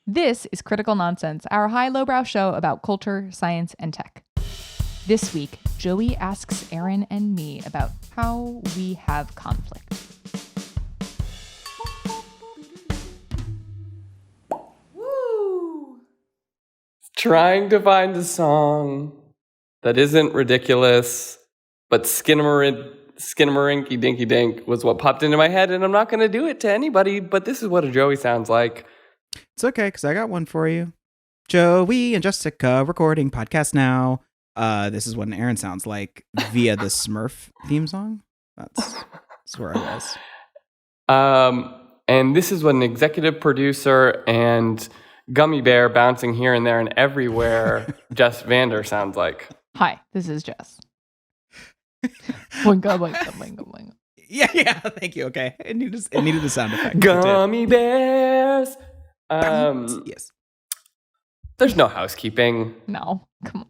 This is Critical Nonsense, our high-lowbrow show about culture, science, and tech. This week, Joey asks Aaron and me about how we have conflict. Woo! Trying to find a song that isn't ridiculous, but Skinnamarink-dinky-dink was what popped into my head, and I'm not going to do it to anybody, but this is what a Joey sounds like. It's okay, because I got one for you. Joey and Jessica recording podcast now. This is what an Aaron sounds like via the Smurf theme song. That's where I was. And this is what an executive producer and gummy bear bouncing here and there and everywhere Jess Vander sounds like. Hi, this is Jess. Boinga, boinga, boinga, boinga. Yeah, thank you. Okay, it needed the sound effect. Gummy bears. Yes. There's no housekeeping. No, come on.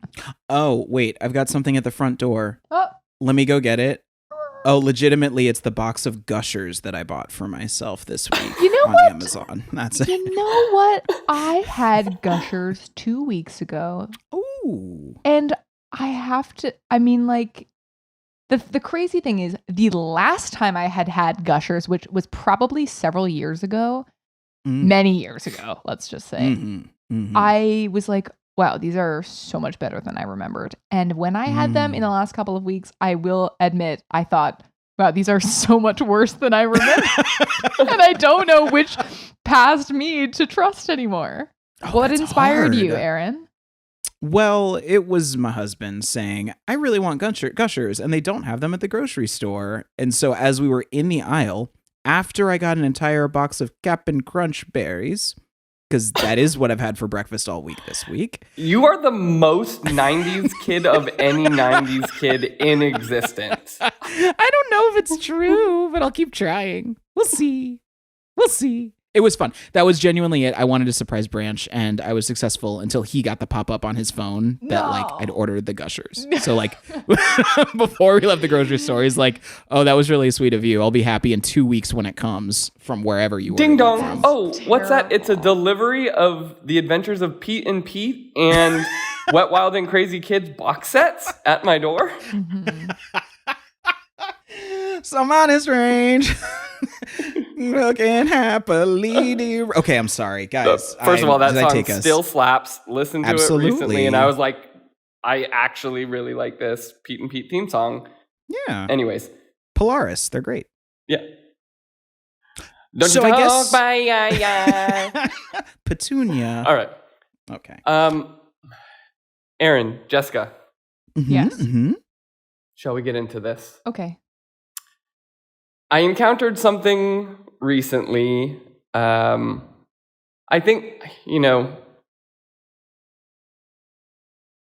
Oh, wait, I've got something at the front door. Oh. Let me go get it. Oh, legitimately, it's the box of Gushers that I bought for myself this week on Amazon. That's it. You know what? I had Gushers 2 weeks ago. Ooh. And I have to, the crazy thing is, the last time I had Gushers, which was probably several years ago, many years ago, let's just say, I was like, wow, these are so much better than I remembered. And when I had them in the last couple of weeks, I will admit, I thought, wow, these are so much worse than I remember. And I don't know which past me to trust anymore. What inspired you, Aaron? Well, it was my husband saying, I really want Gushers, and they don't have them at the grocery store. And so as we were in the aisle, after I got an entire box of Cap'n Crunch berries, because that is what I've had for breakfast all week this week. You are the most 90s kid of any 90s kid in existence. I don't know if it's true, but I'll keep trying. We'll see. It was fun. That was genuinely it. I wanted to surprise Branch, and I was successful until he got the pop-up on his phone that I'd ordered the Gushers. So before we left the grocery store, he's like, oh, that was really sweet of you. I'll be happy in 2 weeks when it comes from wherever you Ding dong. From. Oh, what's that? It's a delivery of The Adventures of Pete and Pete and Wet, Wild, and Crazy Kids box sets at my door. Some honest range. Looking happily. Okay, I'm sorry, guys. First of all, that song still slaps. Listened to it recently, and I was like, I actually really like this Pete and Pete theme song. Yeah. Anyways. Polaris, they're great. Yeah. Don't you talk by Petunia. All right. Okay. Aaron, Jessica. Yes. Mm-hmm. Shall we get into this? Okay. I encountered something recently. I think,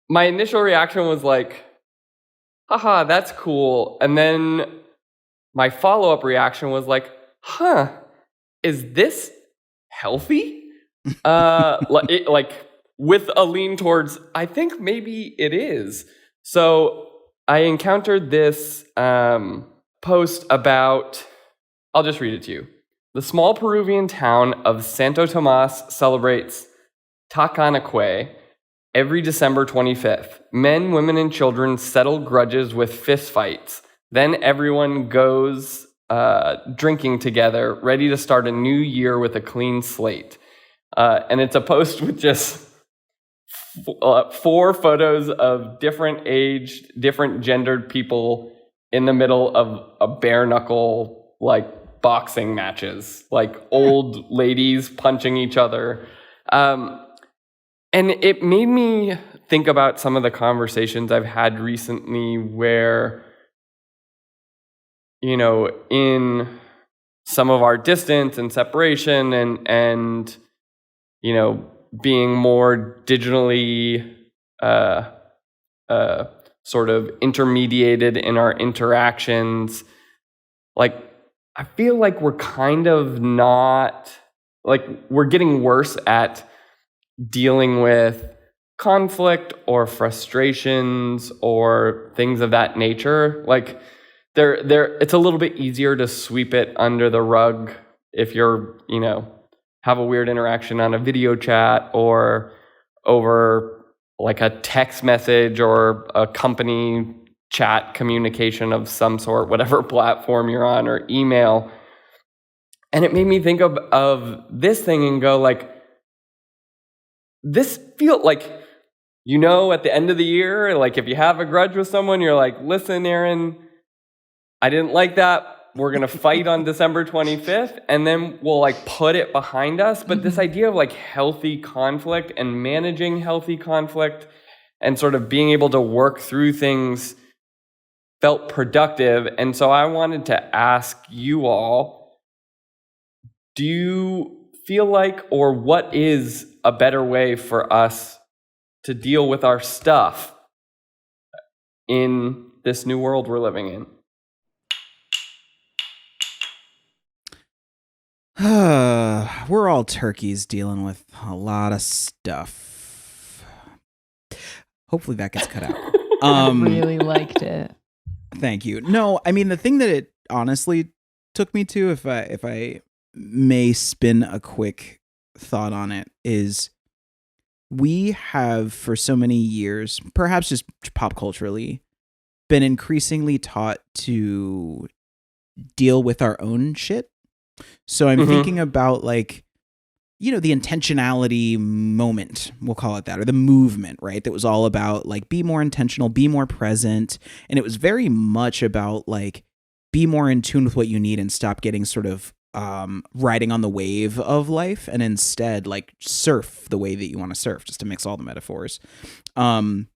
my initial reaction was like, haha, that's cool. And then my follow-up reaction was like, is this healthy? With a lean towards, I think maybe it is. So I encountered this post about, I'll just read it to you. The small Peruvian town of Santo Tomas celebrates Takanakuy every December 25th. Men, women, and children settle grudges with fistfights. Then everyone goes drinking together, ready to start a new year with a clean slate. And it's a post with just 4 photos of different aged, different gendered people in the middle of a bare knuckle, boxing matches, old ladies punching each other. And it made me think about some of the conversations I've had recently where, in some of our distance and separation and being more digitally sort of intermediated in our interactions, I feel like we're kind of not, we're getting worse at dealing with conflict or frustrations or things of that nature. It's a little bit easier to sweep it under the rug if you're, have a weird interaction on a video chat or over like a text message or a company chat communication of some sort, whatever platform you're on, or email. And it made me think of this thing and go like, this feel like, at the end of the year, like if you have a grudge with someone, you're like, listen, Aaron, I didn't like that. We're going to fight on December 25th, and then we'll like put it behind us. But this idea of like healthy conflict and managing healthy conflict and sort of being able to work through things felt productive. And so I wanted to ask you all, do you feel like, or what is a better way for us to deal with our stuff in this new world we're living in? We're all turkeys dealing with a lot of stuff. Hopefully that gets cut out. I really liked it. Thank you. No, I mean, the thing that it honestly took me to, if I may spin a quick thought on it, is we have for so many years, perhaps just pop culturally, been increasingly taught to deal with our own shit. So I'm thinking about like, the intentionality moment, we'll call it that, or the movement, right? That was all about like, be more intentional, be more present. And it was very much about like, be more in tune with what you need and stop getting sort of riding on the wave of life, and instead like surf the way that you want to surf, just to mix all the metaphors. And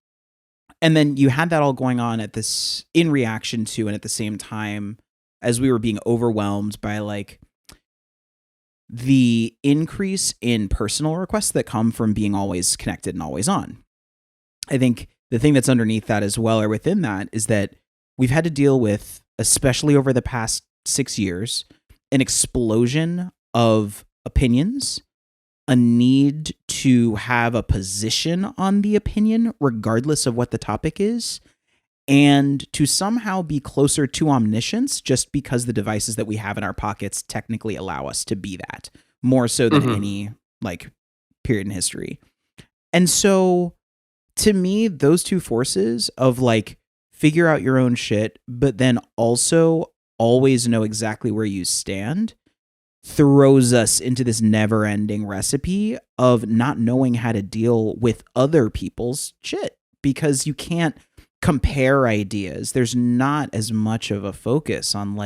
then you had that all going on in reaction to, and at the same time as we were being overwhelmed by like the increase in personal requests that come from being always connected and always on. I think the thing that's underneath that as well, or within that, is that we've had to deal with, especially over the past 6 years, an explosion of opinions, a need to have a position on the opinion, regardless of what the topic is, and to somehow be closer to omniscience just because the devices that we have in our pockets technically allow us to be that, more so than any like period in history. And so to me, those two forces of like figure out your own shit, but then also always know exactly where you stand, throws us into this never-ending recipe of not knowing how to deal with other people's shit, because you can't compare ideas. There's not as much of a focus on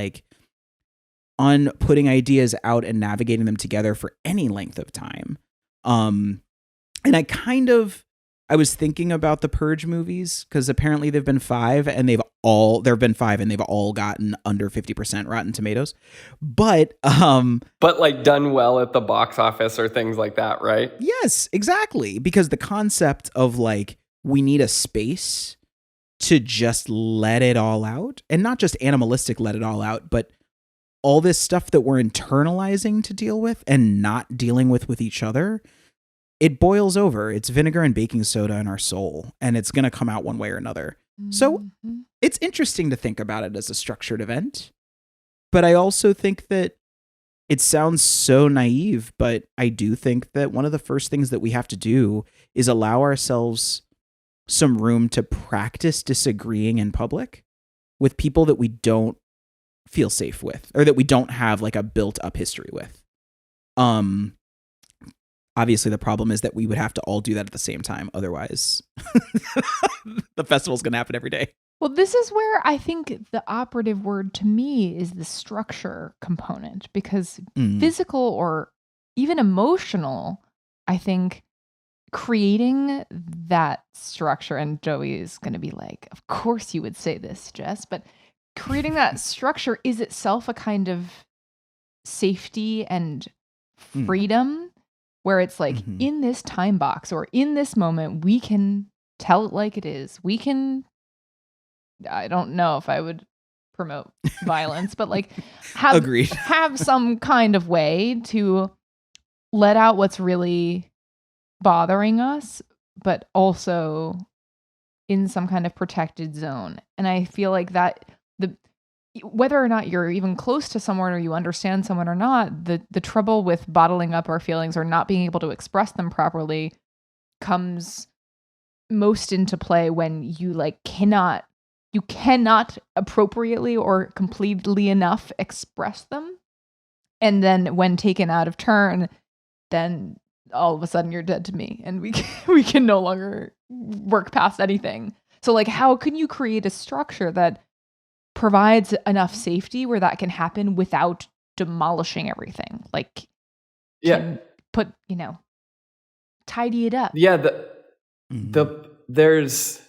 putting ideas out and navigating them together for any length of time. And I was thinking about the Purge movies, because apparently there've been five and they've all gotten under 50% Rotten Tomatoes. But like done well at the box office or things like that, right? Yes, exactly. Because the concept of like, we need a space to just let it all out, and not just animalistic let it all out, but all this stuff that we're internalizing to deal with and not dealing with each other, it boils over. It's vinegar and baking soda in our soul, and it's going to come out one way or another. So it's interesting to think about it as a structured event, but I also think that it sounds so naive, but I do think that one of the first things that we have to do is allow ourselves some room to practice disagreeing in public with people that we don't feel safe with, or that we don't have like a built up history with. Obviously the problem is that we would have to all do that at the same time. Otherwise the festival's going to happen every day. Well, this is where I think the operative word to me is the structure component, because physical or even emotional, I think creating that structure, and Joey is going to be like, of course you would say this, Jess, but creating that structure is itself a kind of safety and freedom, where it's like in this time box or in this moment, we can tell it like it is. We can, I don't know if I would promote violence, but like have some kind of way to let out what's really bothering us, but also in some kind of protected zone. And I feel like that whether or not you're even close to someone or you understand someone or not, the trouble with bottling up our feelings or not being able to express them properly comes most into play when you like cannot appropriately or completely enough express them. And then when taken out of turn, then all of a sudden you're dead to me and we can no longer work past anything. So like, how can you create a structure that provides enough safety where that can happen without demolishing everything? Like, put, tidy it up. Yeah. There's,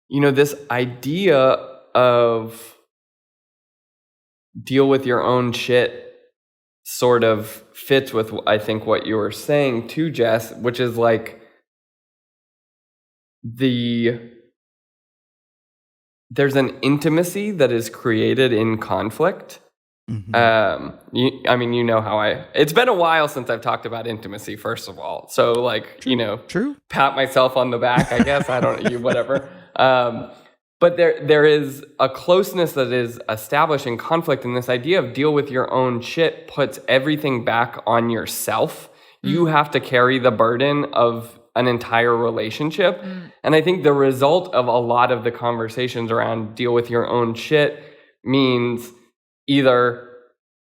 this idea of deal with your own shit sort of fits with, I think, what you were saying too, Jess, which is like there's an intimacy that is created in conflict. Mm-hmm. You know how it's been a while since I've talked about intimacy, first of all. So like, True. Pat myself on the back, I guess. I don't, whatever. But there is a closeness that is established in conflict, and this idea of deal with your own shit puts everything back on yourself. You have to carry the burden of an entire relationship. And I think the result of a lot of the conversations around deal with your own shit means either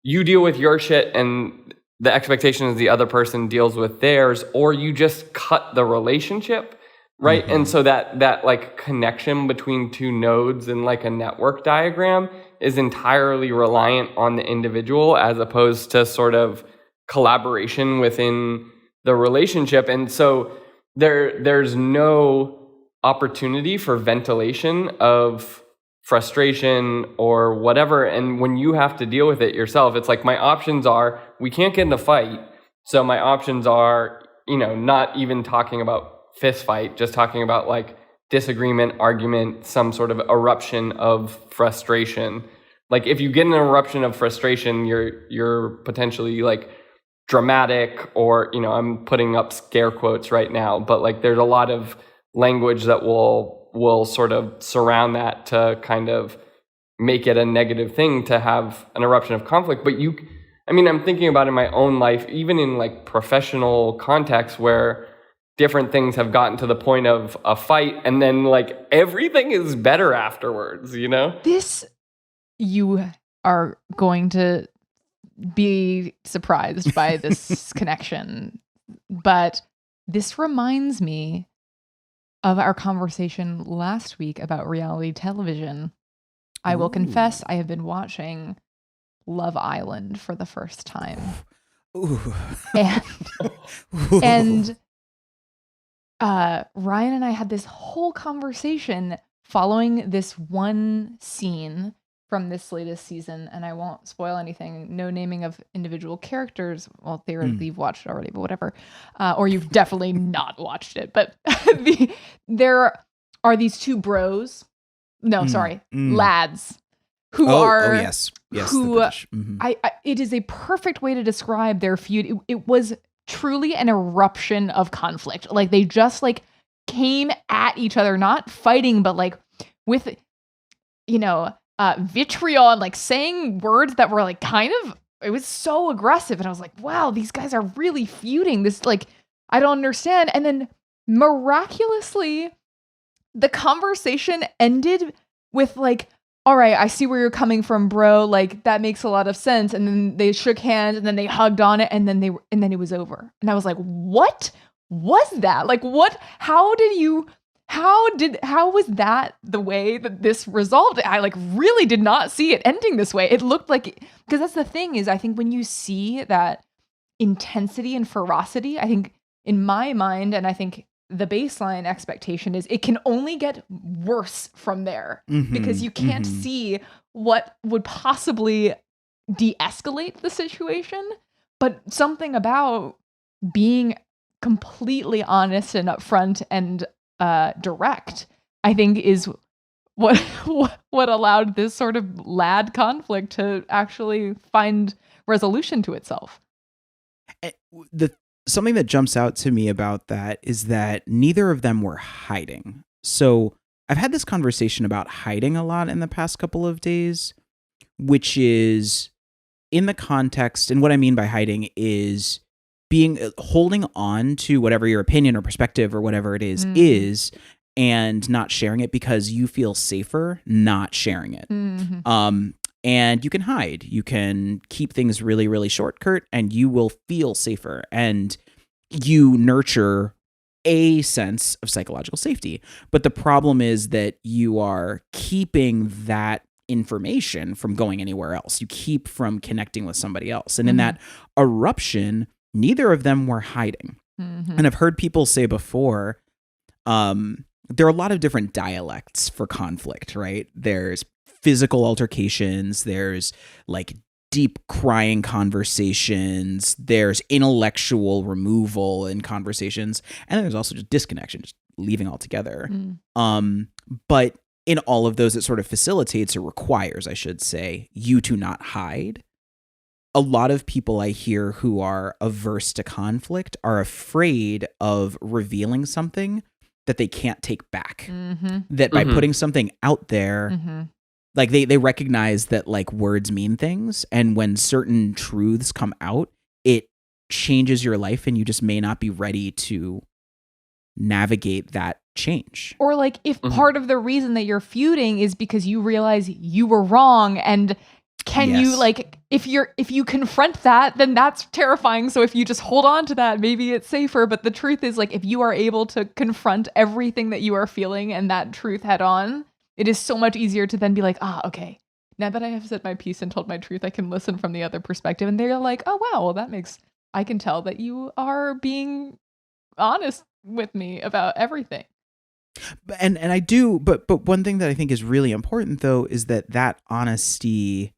you deal with your shit and the expectation is the other person deals with theirs, or you just cut the relationship. Right. Mm-hmm. And so that like connection between two nodes in like a network diagram is entirely reliant on the individual as opposed to sort of collaboration within the relationship. And so there's no opportunity for ventilation of frustration or whatever. And when you have to deal with it yourself, it's like my options are, we can't get in a fight. So my options are, not even talking about fist fight, just talking about like disagreement, argument, some sort of eruption of frustration. Like if you get an eruption of frustration, you're potentially like dramatic, or I'm putting up scare quotes right now, but like there's a lot of language that will sort of surround that to kind of make it a negative thing to have an eruption of conflict. But I'm thinking about in my own life, even in like professional contexts where different things have gotten to the point of a fight and then like everything is better afterwards, This, you are going to be surprised by this connection, but this reminds me of our conversation last week about reality television. I will confess, I have been watching Love Island for the first time. Ooh. And Ryan and I had this whole conversation following this one scene from this latest season, and I won't spoil anything. No naming of individual characters. Well, theoretically you've watched it already, but whatever. Or you've definitely not watched it. But there are these two bros. No, lads who are. Oh yes, who it is a perfect way to describe their feud. It was truly an eruption of conflict. Like they just like came at each other, not fighting, but like with vitriol and like saying words that were like it was so aggressive. And I was like, wow, these guys are really feuding. This like, I don't understand. And then miraculously, the conversation ended with like, all right, I see where you're coming from, bro. Like that makes a lot of sense. And then they shook hands and then they hugged on it and then it was over. And I was like, what was that? Like how was that the way that this resolved? I like really did not see it ending this way. It looked like, because that's the thing is I think when you see that intensity and ferocity, I think in my mind, and I think the baseline expectation is it can only get worse from there, because you can't see what would possibly de-escalate the situation. But something about being completely honest and upfront and direct, I think, is what allowed this sort of lad conflict to actually find resolution to itself. Something that jumps out to me about that is that neither of them were hiding. So I've had this conversation about hiding a lot in the past couple of days, which is in the context, and what I mean by hiding is holding on to whatever your opinion or perspective or whatever it is, and not sharing it because you feel safer not sharing it. And you can hide. You can keep things really, really short, Kurt, and you will feel safer. And you nurture a sense of psychological safety. But the problem is that you are keeping that information from going anywhere else. You keep from connecting with somebody else. And in that eruption, neither of them were hiding. And I've heard people say before, there are a lot of different dialects for conflict, right? There's physical altercations, there's like deep crying conversations, there's intellectual removal in conversations, and then there's also just disconnection, just leaving altogether. But in all of those, it sort of facilitates or requires, I should say, you to not hide. A lot of people I hear who are averse to conflict are afraid of revealing something that they can't take back. That by putting something out there, like they recognize that like words mean things, and when certain truths come out, it changes your life, and you just may not be ready to navigate that change. Or like if part of the reason that you're feuding is because you realize you were wrong, and you like if you confront that, then that's terrifying. So if you just hold on to that, maybe it's safer. But the truth is, like, if you are able to confront everything that you are feeling and that truth head on, it is so much easier to then be like, okay, now that I have said my piece and told my truth, I can listen from the other perspective. And they're like, oh wow, well I can tell that you are being honest with me about everything. And I do, but one thing that I think is really important though is that honesty,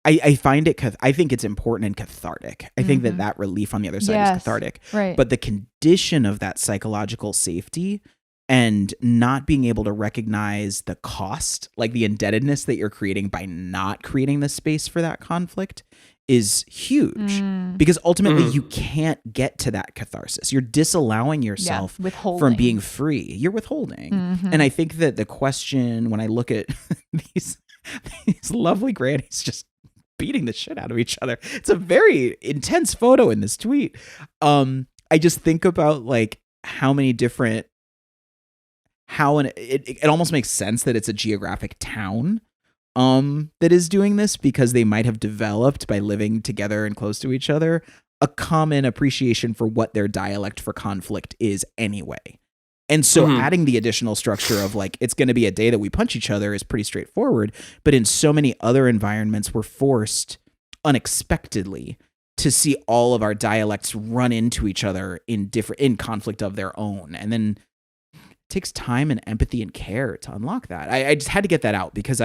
I find it, I think it's important and cathartic. I think that relief on the other side is cathartic. Right. But the condition of that psychological safety and not being able to recognize the cost, like the indebtedness that you're creating by not creating the space for that conflict, is huge. Because ultimately you can't get to that catharsis. You're disallowing yourself from being free. You're withholding. And I think that the question, when I look at these lovely grannies just beating the shit out of each other, it's a very intense photo in this tweet. I just think about like it almost makes sense that it's a geographic town that is doing this, because they might have developed, by living together and close to each other, a common appreciation for what their dialect for conflict is anyway. And so adding the additional structure of like, it's going to be a day that we punch each other is pretty straightforward. But in so many other environments, we're forced unexpectedly to see all of our dialects run into each other in conflict of their own. And then it takes time and empathy and care to unlock that. I just had to get that out, because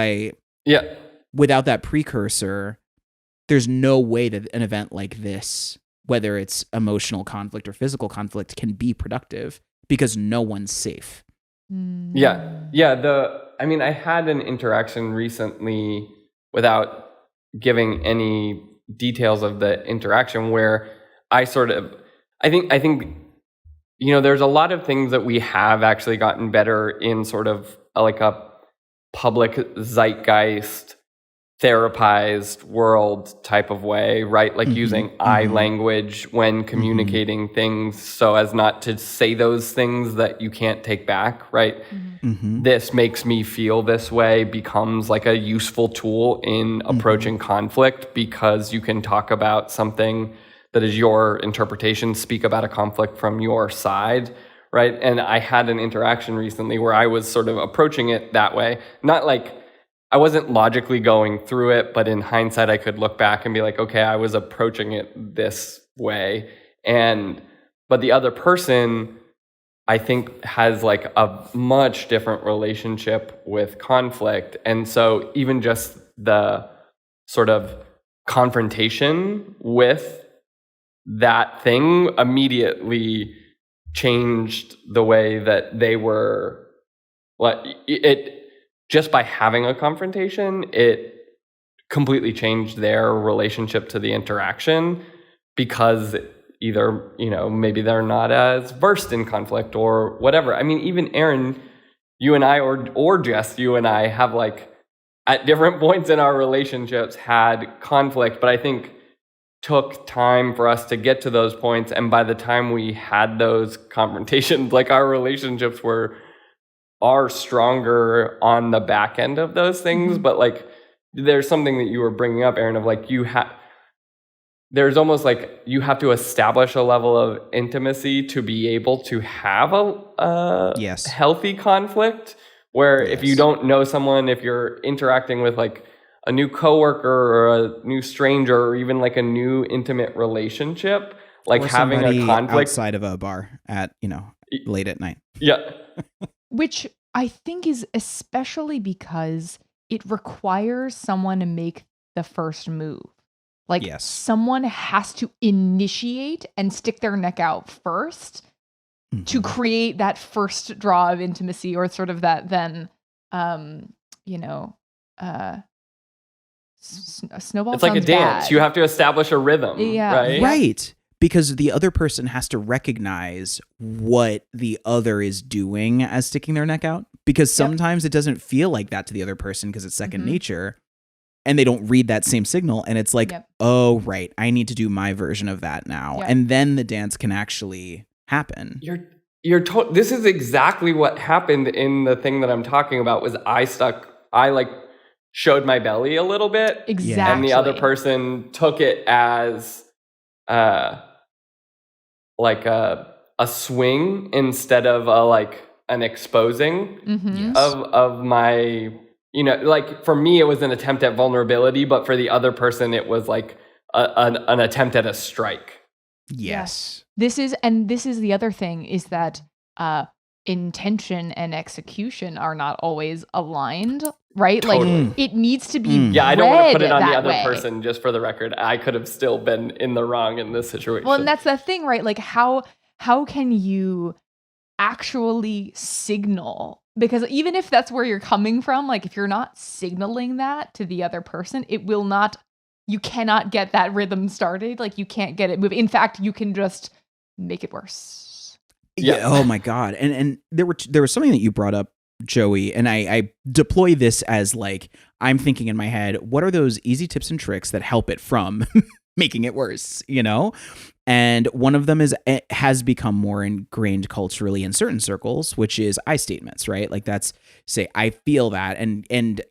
without that precursor, there's no way that an event like this, whether it's emotional conflict or physical conflict, can be productive, because no one's safe. I had an interaction recently, without giving any details of the interaction, where I think there's a lot of things that we have actually gotten better in sort of like a public zeitgeist therapized world type of way, right? Like using I language when communicating things, so as not to say those things that you can't take back, right? This makes me feel this way becomes like a useful tool in approaching conflict, because you can talk about something that is your interpretation, speak about a conflict from your side, right? And I had an interaction recently where I was sort of approaching it that way, not like I wasn't logically going through it, but in hindsight, I could look back and be like, okay, I was approaching it this way. But the other person, I think, has like a much different relationship with conflict. And so even just the sort of confrontation with that thing immediately changed the way that they were, just by having a confrontation, it completely changed their relationship to the interaction, because either, maybe they're not as versed in conflict or whatever. I mean, even Aaron, you and I, or Jess, you and I have like, at different points in our relationships had conflict, but I think took time for us to get to those points. And by the time we had those confrontations, like our relationships are stronger on the back end of those things. But like, there's something that you were bringing up, Aaron, of like, there's almost like you have to establish a level of intimacy to be able to have a healthy conflict, where if you don't know someone, if you're interacting with like a new coworker or a new stranger or even like a new intimate relationship, like having a conflict outside of a bar at, late at night. Yeah. Which I think is especially because it requires someone to make the first move. Like someone has to initiate and stick their neck out first to create that first draw of intimacy, or sort of that then, snowball. It's like a dance. Bad. You have to establish a rhythm, right? Right. Because the other person has to recognize what the other is doing as sticking their neck out. Because sometimes it doesn't feel like that to the other person because it's second nature. And they don't read that same signal. And it's like, oh, right, I need to do my version of that now. Yep. And then the dance can actually happen. This is exactly what happened in the thing that I'm talking about. Was I showed my belly a little bit. Exactly. And the other person took it as like a swing instead of an exposing of my, like for me, it was an attempt at vulnerability, but for the other person, it was like an attempt at a strike. Yes. This is the other thing, is that intention and execution are not always aligned, right? Totally. Like it needs to be I don't want to put it on the other way. person, just for the record. I could have still been in the wrong in this situation. Well, and that's the thing, right? Like how can you actually signal? Because even if that's where you're coming from, like if you're not signaling that to the other person, you cannot get that rhythm started. Like you can't get it moving. In fact, you can just make it worse. Yeah. Oh my God. And there was something that you brought up, Joey, and I deploy this as like, I'm thinking in my head, what are those easy tips and tricks that help it from making it worse, And one of them has become more ingrained culturally in certain circles, which is I statements, right? Like that's say, I feel that. And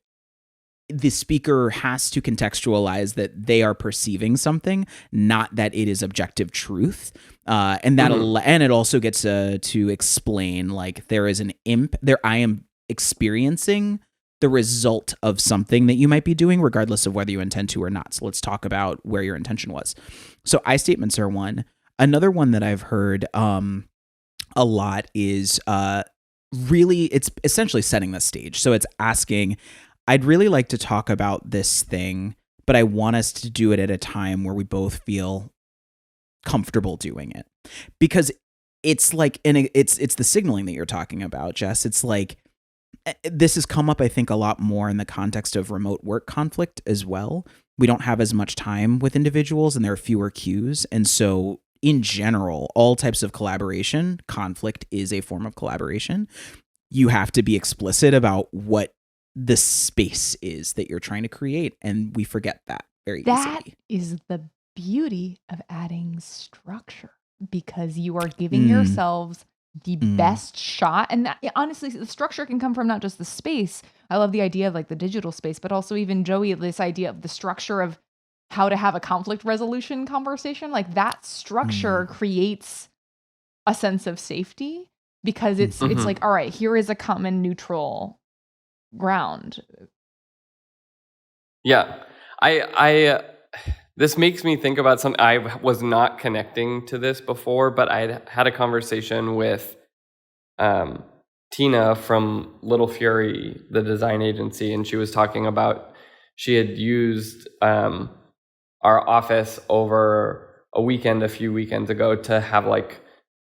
the speaker has to contextualize that they are perceiving something, not that it is objective truth. And it also gets to explain like there is an I am experiencing the result of something that you might be doing, regardless of whether you intend to or not. So let's talk about where your intention was. So I statements are one. Another one that I've heard a lot is really, it's essentially setting the stage. So it's asking, I'd really like to talk about this thing, but I want us to do it at a time where we both feel comfortable doing it. Because it's like, and it's the signaling that you're talking about, Jess. It's like, this has come up, I think, a lot more in the context of remote work conflict as well. We don't have as much time with individuals and there are fewer cues. And so in general, all types of collaboration, conflict is a form of collaboration. You have to be explicit about what the space is that you're trying to create. And we forget that very easily. That is the beauty of adding structure, because you are giving yourselves the best shot. And honestly, the structure can come from not just the space. I love the idea of like the digital space, but also even Joey, this idea of the structure of how to have a conflict resolution conversation. Like that structure creates a sense of safety, because it's like, all right, here is a common neutral ground. Yeah. I this makes me think about something. I was not connecting to this before, but I had a conversation with Tina from Little Fury, the design agency, and she was talking about she had used our office over a weekend a few weekends ago to have like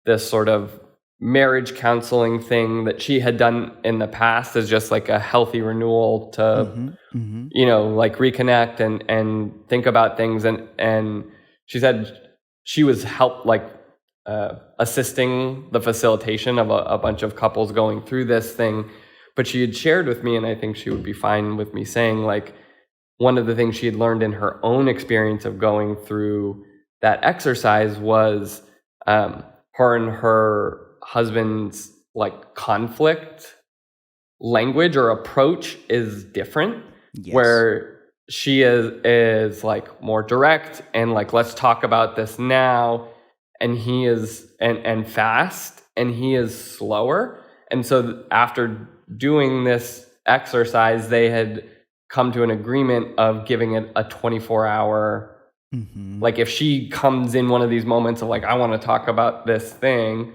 this sort of marriage counseling thing that she had done in the past as just like a healthy renewal to like reconnect and think about things, and she said she was assisting the facilitation of a bunch of couples going through this thing, but she had shared with me, and I think she would be fine with me saying, like, one of the things she had learned in her own experience of going through that exercise was her and her husband's like conflict language or approach is different. Yes. Where she is like more direct and like, let's talk about this now, and he is and fast, and he is slower. And so after doing this exercise, they had come to an agreement of giving it a 24-hour. Mm-hmm. Like if she comes in one of these moments of like, I want to talk about this thing,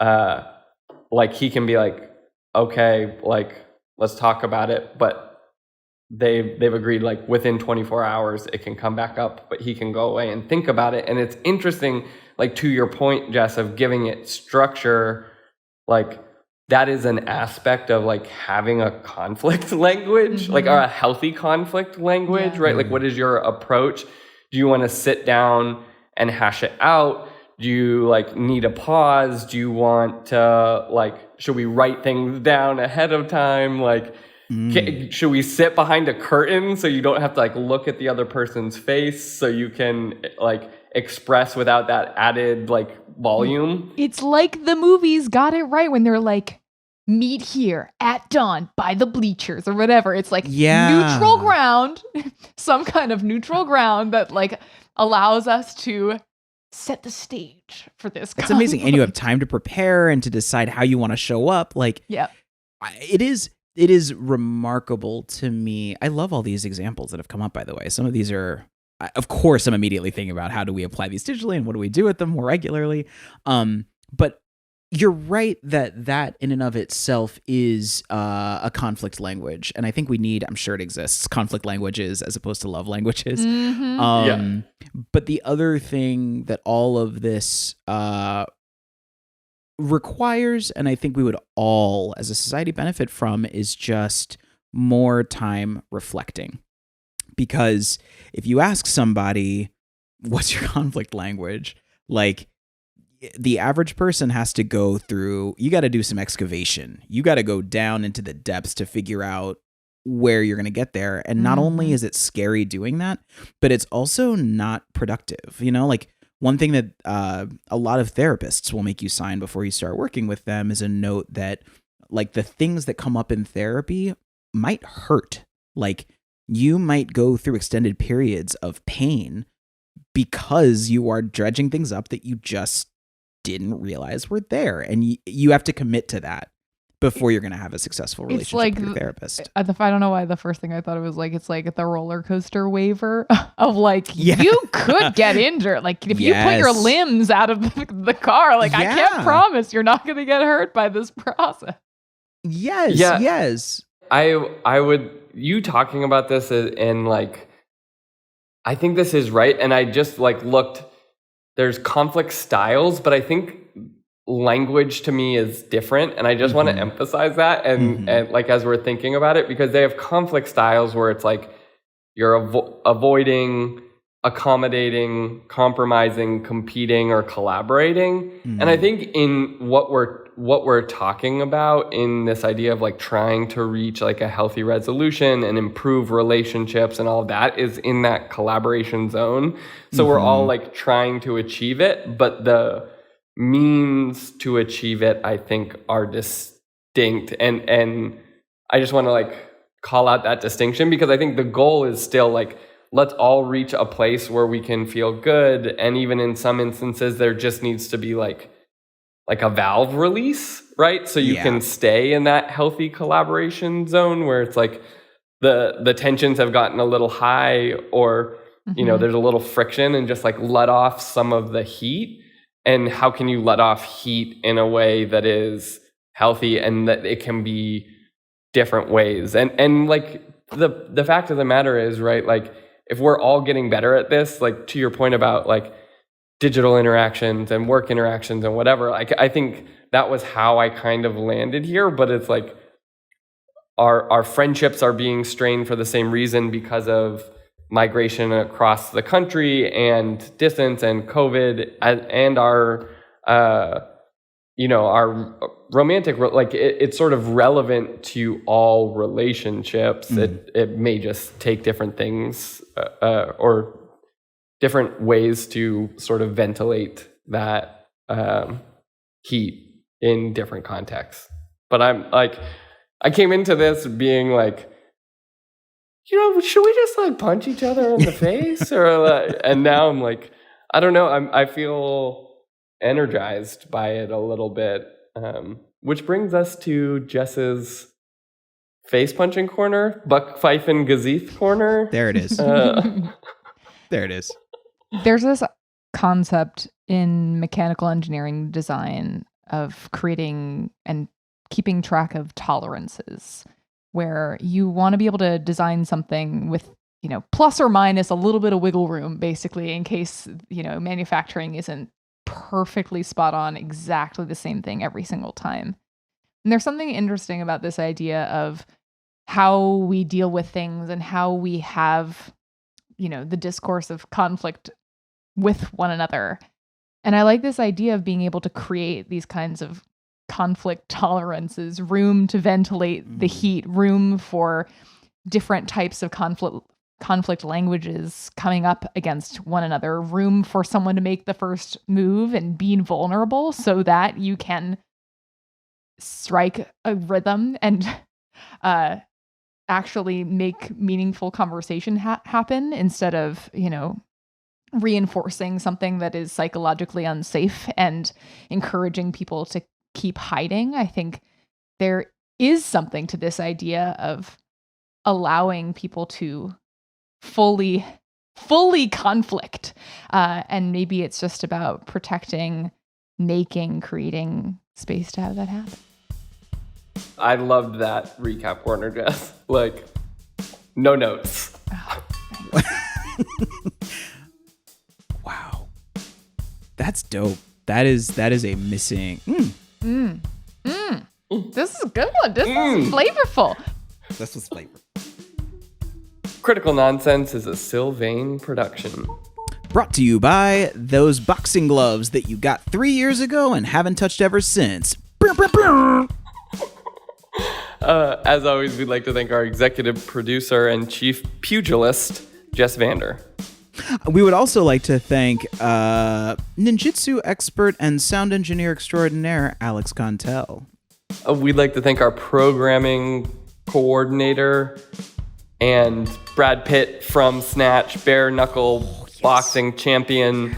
like he can be like, okay, like let's talk about it. But they've agreed like within 24 hours it can come back up, but he can go away and think about it. And it's interesting, like to your point, Jess, of giving it structure, like that is an aspect of like having a conflict language, like or a healthy conflict language, right? Like what is your approach? Do you want to sit down and hash it out? Do you like need a pause? Do you want to like, should we write things down ahead of time? Like, should we sit behind a curtain so you don't have to like look at the other person's face so you can like express without that added like volume? It's like the movies got it right when they're like, meet here at dawn by the bleachers or whatever. It's like neutral ground, some kind of neutral ground that like allows us to set the stage for this. It's amazing. And you have time to prepare and to decide how you want to show up. Like, it is remarkable to me. I love all these examples that have come up, by the way. Some of these are, of course, I'm immediately thinking about how do we apply these digitally and what do we do with them more regularly. But you're right that in and of itself is a conflict language. And I think we need, I'm sure it exists, conflict languages as opposed to love languages. Mm-hmm. But the other thing that all of this requires, and I think we would all as a society benefit from, is just more time reflecting. Because if you ask somebody, what's your conflict language? Like, the average person has to go through, you got to do some excavation. You got to go down into the depths to figure out where you're going to get there. And not only is it scary doing that, but it's also not productive. You know, like one thing that a lot of therapists will make you sign before you start working with them is a note that like the things that come up in therapy might hurt. Like you might go through extended periods of pain because you are dredging things up that you just didn't realize were there. And you have to commit to that before you're going to have a successful relationship with your therapist. I don't know why the first thing I thought it was like, it's like the roller coaster waiver of like, you could get injured. Like if you put your limbs out of the car, like I can't promise you're not going to get hurt by this process. Yes. I would, you talking about this and like, I think this is right. And I just like looked, there's conflict styles, but I think language to me is different. And I just want to emphasize that. And like, as we're thinking about it, because they have conflict styles where it's like, you're avoiding, accommodating, compromising, competing, or collaborating. And I think in what we're talking about in this idea of like trying to reach like a healthy resolution and improve relationships and all of that is in that collaboration zone. So we're all like trying to achieve it, but the means to achieve it, I think, are distinct. And I just want to like call out that distinction because I think the goal is still like, let's all reach a place where we can feel good. And even in some instances, there just needs to be like a valve release, right? So you can stay in that healthy collaboration zone where it's like the tensions have gotten a little high or, you know, there's a little friction and just like let off some of the heat. And how can you let off heat in a way that is healthy and that it can be different ways? And like the fact of the matter is, right, like if we're all getting better at this, like to your point about like digital interactions and work interactions and whatever, like I think that was how I kind of landed here. But it's like our friendships are being strained for the same reason because of migration across the country and distance and COVID and our, you know, our romantic, like it's sort of relevant to all relationships. It may just take different things or different ways to sort of ventilate that heat in different contexts. But I'm like, I came into this being like, should we just like punch each other in the face, or like, and now I'm like, I don't know. I feel energized by it a little bit, which brings us to Jess's face punching corner, Buck Pfeifen Gazith corner. There it is. There it is. There's this concept in mechanical engineering design of creating and keeping track of tolerances, where you want to be able to design something with, plus or minus a little bit of wiggle room, basically, in case, manufacturing isn't perfectly spot on exactly the same thing every single time. And there's something interesting about this idea of how we deal with things and how we have, the discourse of conflict with one another. And I like this idea of being able to create these kinds of conflict tolerances, room to ventilate the heat, room for different types of conflict languages coming up against one another, room for someone to make the first move and being vulnerable so that you can strike a rhythm and actually make meaningful conversation happen instead of, reinforcing something that is psychologically unsafe and encouraging people to keep hiding. I think there is something to this idea of allowing people to fully conflict. And maybe it's just about protecting, creating space to have that happen. I loved that recap corner, Jess. Like, no notes. Oh, Wow. That's dope. That is a missing. This is a good one. This is flavorful. This was flavor. Critical Nonsense is a Sylvain production. Brought to you by those boxing gloves that you got 3 years ago and haven't touched ever since. As always, we'd like to thank our executive producer and chief pugilist, Jess Vander. We would also like to thank ninjutsu expert and sound engineer extraordinaire, Alex Contel. We'd like to thank our programming coordinator and Brad Pitt from Snatch, bare knuckle boxing champion,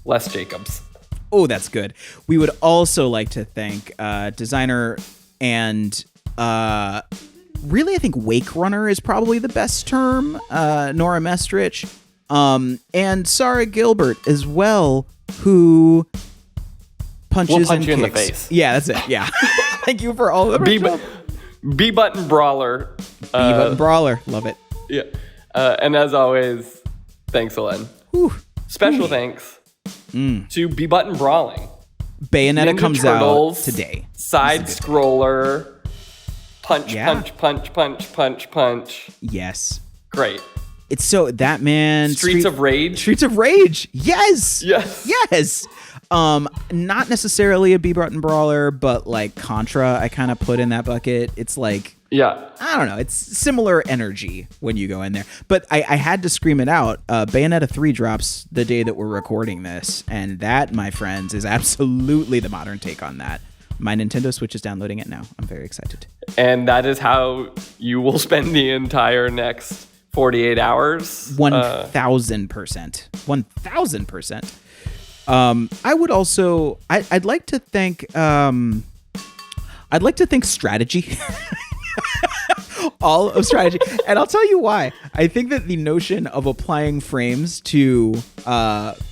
Les Jacobs. Oh, that's good. We would also like to thank designer and really, I think wake runner is probably the best term, Nora Mestrich. And Sarah Gilbert as well, who punches we'll punch and you kicks. In the face. Yeah, that's it. Yeah. Thank you for all of the B-button brawler. B-button brawler. Love it. Yeah. And as always, thanks, Elen. Special thanks to B-button brawling. Bayonetta Ninja comes Turtles, out today. Side scroller. Punch. Yes. Great. It's so that man. Streets of Rage. Streets of Rage. Yes. Yes. Yes. Not necessarily a B-button brawler, but like Contra, I kind of put in that bucket. It's like, yeah, I don't know. It's similar energy when you go in there. But I had to scream it out. Bayonetta 3 drops the day that we're recording this. And that, my friends, is absolutely the modern take on that. My Nintendo Switch is downloading it now. I'm very excited. And that is how you will spend the entire next 48 hours. 1,000%. 1,000%. I would also, I'd like to thank strategy. All of strategy. And I'll tell you why. I think that the notion of applying frames to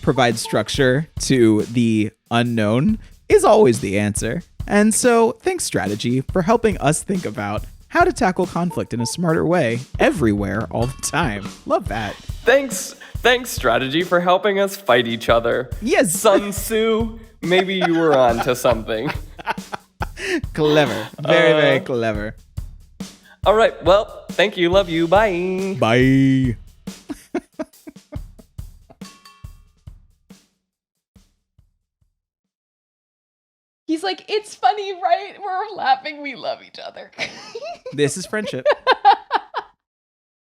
provide structure to the unknown is always the answer. And so thanks, strategy, for helping us think about how to tackle conflict in a smarter way everywhere all the time. Love that. Thanks, strategy, for helping us fight each other. Yes. Sun Tzu, maybe you were on to something. Clever. Very, very clever. All right. Well, thank you. Love you. Bye. Bye. He's like, like, it's funny, right? We're laughing. We love each other. This is friendship.